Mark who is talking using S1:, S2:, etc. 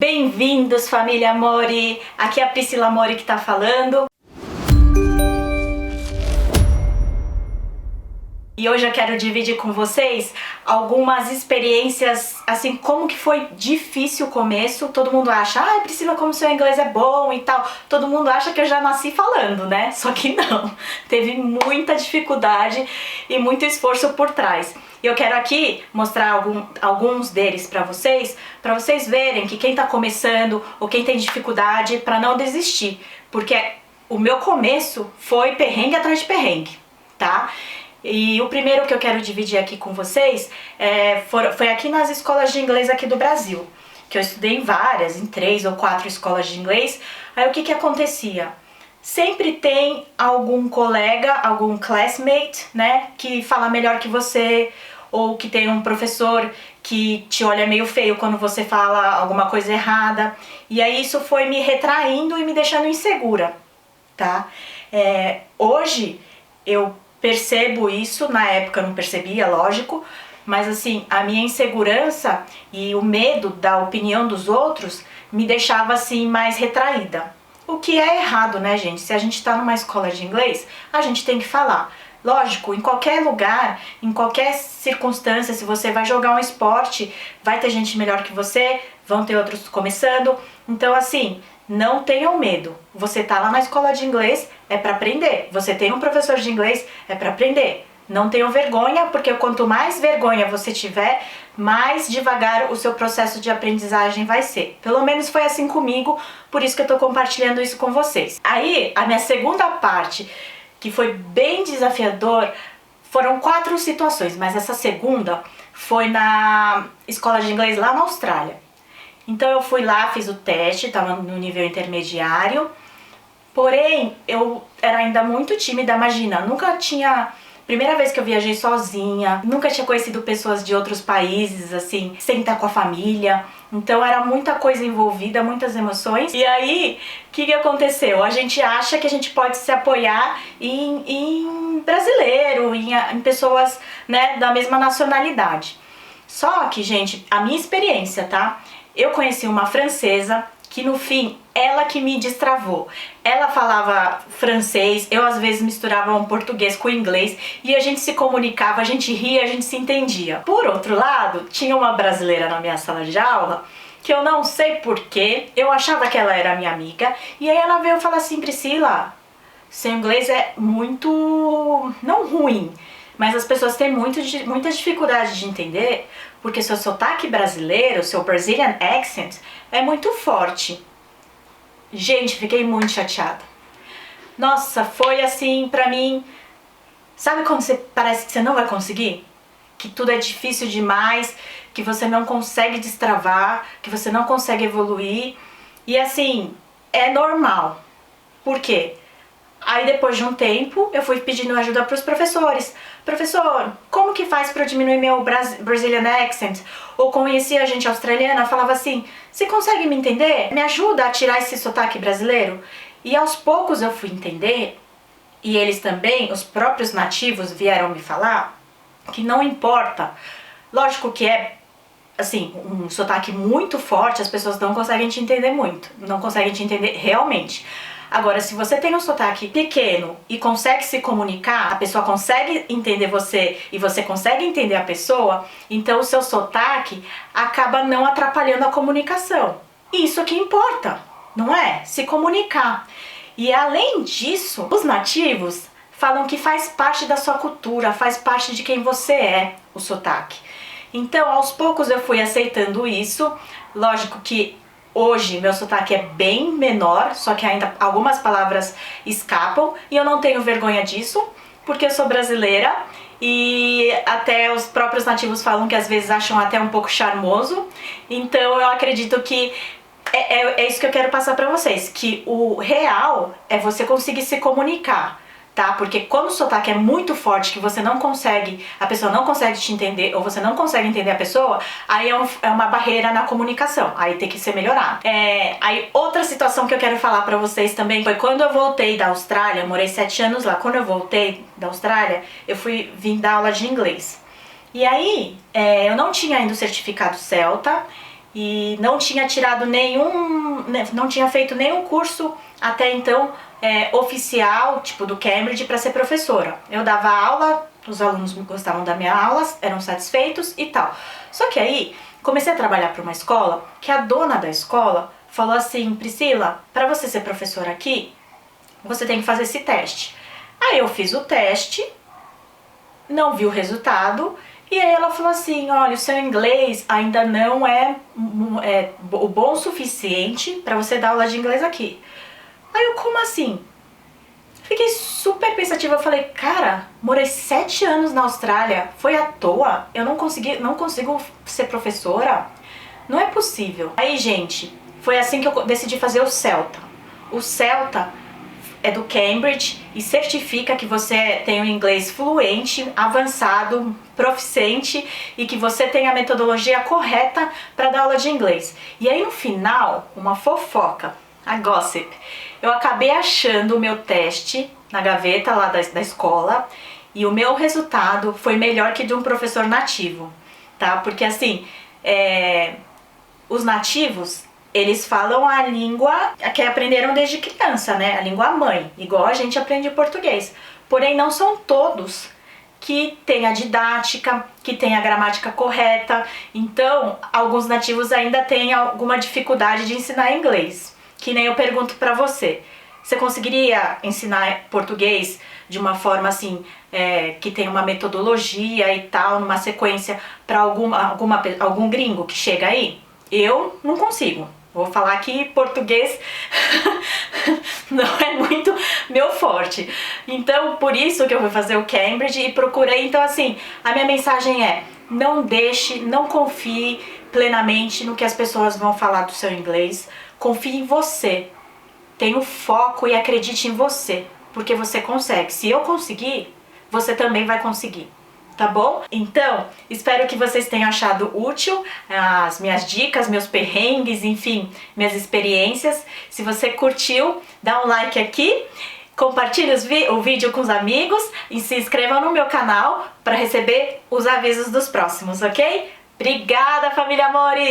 S1: Bem-vindos, família Mori! Aqui é a Priscila Mori que tá falando. E hoje eu quero dividir com vocês algumas experiências, assim, como que foi difícil o começo. Todo mundo acha, Priscila, como seu inglês é bom e tal. Todo mundo acha que eu já nasci falando, né? Só que não. Teve muita dificuldade e muito esforço por trás. E eu quero aqui mostrar alguns deles para vocês verem que quem tá começando ou quem tem dificuldade, para não desistir. Porque o meu começo foi perrengue atrás de perrengue, tá? E o primeiro que eu quero dividir aqui com vocês foi aqui nas escolas de inglês aqui do Brasil, que eu estudei em 3 ou 4 escolas de inglês. Aí o que acontecia? Sempre tem algum colega, algum classmate, né, que fala melhor que você, ou que tem um professor que te olha meio feio quando você fala alguma coisa errada. E aí isso foi me retraindo e me deixando insegura, tá? Hoje eu percebo isso, na época eu não percebia, lógico, mas assim, a minha insegurança e o medo da opinião dos outros me deixava assim mais retraída. O que é errado, né, gente? Se a gente tá numa escola de inglês, a gente tem que falar. Lógico, em qualquer lugar, em qualquer circunstância, se você vai jogar um esporte, vai ter gente melhor que você, vão ter outros começando. Então assim, não tenham medo. Você tá lá na escola de inglês, é para aprender. Você tem um professor de inglês, é para aprender. Não tenham vergonha, porque quanto mais vergonha você tiver, mais devagar o seu processo de aprendizagem vai ser. Pelo menos foi assim comigo, por isso que eu tô compartilhando isso com vocês. Aí, a minha segunda parte, que foi bem desafiador, foram 4 situações, mas essa segunda foi na escola de inglês lá na Austrália. Então eu fui lá, fiz o teste, estava no nível intermediário, porém eu era ainda muito tímida, imagina, primeira vez que eu viajei sozinha, nunca tinha conhecido pessoas de outros países, assim, sem estar com a família, então era muita coisa envolvida, muitas emoções. E aí, o que aconteceu? A gente acha que a gente pode se apoiar em brasileiro, em pessoas, né, da mesma nacionalidade. Só que, gente, a minha experiência, tá? Eu conheci uma francesa que no fim, ela que me destravou. Ela falava francês, eu às vezes misturava um português com inglês e a gente se comunicava, a gente ria, a gente se entendia. Por outro lado, tinha uma brasileira na minha sala de aula que eu não sei porquê, eu achava que ela era minha amiga e aí ela veio falar assim, Priscila, seu inglês é muito, não ruim, mas as pessoas têm muita dificuldade de entender porque seu sotaque brasileiro, seu Brazilian accent, é muito forte. Gente, fiquei muito chateada. Nossa, foi assim pra mim... Sabe quando parece que você não vai conseguir? Que tudo é difícil demais, que você não consegue destravar, que você não consegue evoluir. E assim, é normal. Por quê? Aí depois de um tempo, eu fui pedindo ajuda para os professores. Professor, como que faz para eu diminuir meu Brazilian accent? Ou conhecia gente australiana, falava assim, você consegue me entender? Me ajuda a tirar esse sotaque brasileiro? E aos poucos eu fui entender, e eles também, os próprios nativos vieram me falar, que não importa. Lógico que é, assim, um sotaque muito forte, as pessoas não conseguem te entender muito, não conseguem te entender realmente. Agora, se você tem um sotaque pequeno e consegue se comunicar, a pessoa consegue entender você e você consegue entender a pessoa, então o seu sotaque acaba não atrapalhando a comunicação. Isso que importa, não é? Se comunicar. E além disso, os nativos falam que faz parte da sua cultura, faz parte de quem você é, o sotaque. Então, aos poucos eu fui aceitando isso. Lógico que hoje meu sotaque é bem menor, só que ainda algumas palavras escapam e eu não tenho vergonha disso, porque eu sou brasileira e até os próprios nativos falam que às vezes acham até um pouco charmoso. Então eu acredito que é isso que eu quero passar pra vocês, que o real é você conseguir se comunicar. Tá? Porque quando o sotaque é muito forte, que você não consegue, a pessoa não consegue te entender, ou você não consegue entender a pessoa, aí é uma barreira na comunicação, aí tem que ser melhorado. Aí outra situação que eu quero falar pra vocês também foi quando eu voltei da Austrália, eu morei 7 anos lá, quando eu voltei da Austrália, eu vim dar aula de inglês. E aí, eu não tinha ainda o certificado CELTA, e não tinha tirado não tinha feito nenhum curso até então oficial, tipo do Cambridge, para ser professora. Eu dava aula, os alunos gostavam da minha aula, eram satisfeitos e tal. Só que aí comecei a trabalhar para uma escola que a dona da escola falou assim: Priscila, para você ser professora aqui, você tem que fazer esse teste. Aí eu fiz o teste, não vi o resultado, e aí ela falou assim: olha, o seu inglês ainda não é o bom o suficiente para você dar aula de inglês aqui. Aí eu, como assim? Fiquei super pensativa, eu falei, cara, morei 7 anos na Austrália, foi à toa? Eu não consigo ser professora? Não é possível. Aí, gente, foi assim que eu decidi fazer o CELTA. O CELTA é do Cambridge e certifica que você tem um inglês fluente, avançado, proficiente e que você tem a metodologia correta para dar aula de inglês. E aí no final, uma fofoca, a gossip, eu acabei achando o meu teste na gaveta lá da escola e o meu resultado foi melhor que de um professor nativo, tá? Porque assim, os nativos, eles falam a língua que aprenderam desde criança, né? A língua mãe, igual a gente aprende português. Porém, não são todos que têm a didática, que têm a gramática correta. Então, alguns nativos ainda têm alguma dificuldade de ensinar inglês. Que nem eu pergunto pra você. Você conseguiria ensinar português de uma forma assim, que tem uma metodologia e tal, numa sequência para algum gringo que chega aí? Eu não consigo. Vou falar que português não é muito meu forte. Então, por isso que eu vou fazer o Cambridge e procurei. Então, assim, a minha mensagem é: não deixe, não confie plenamente no que as pessoas vão falar do seu inglês. Confie em você. Tenha o foco e acredite em você, porque você consegue. Se eu conseguir, você também vai conseguir. Tá bom? Então, espero que vocês tenham achado útil as minhas dicas, meus perrengues, enfim, minhas experiências. Se você curtiu, dá um like aqui, compartilhe o vídeo com os amigos e se inscreva no meu canal para receber os avisos dos próximos, ok? Obrigada, família Amore!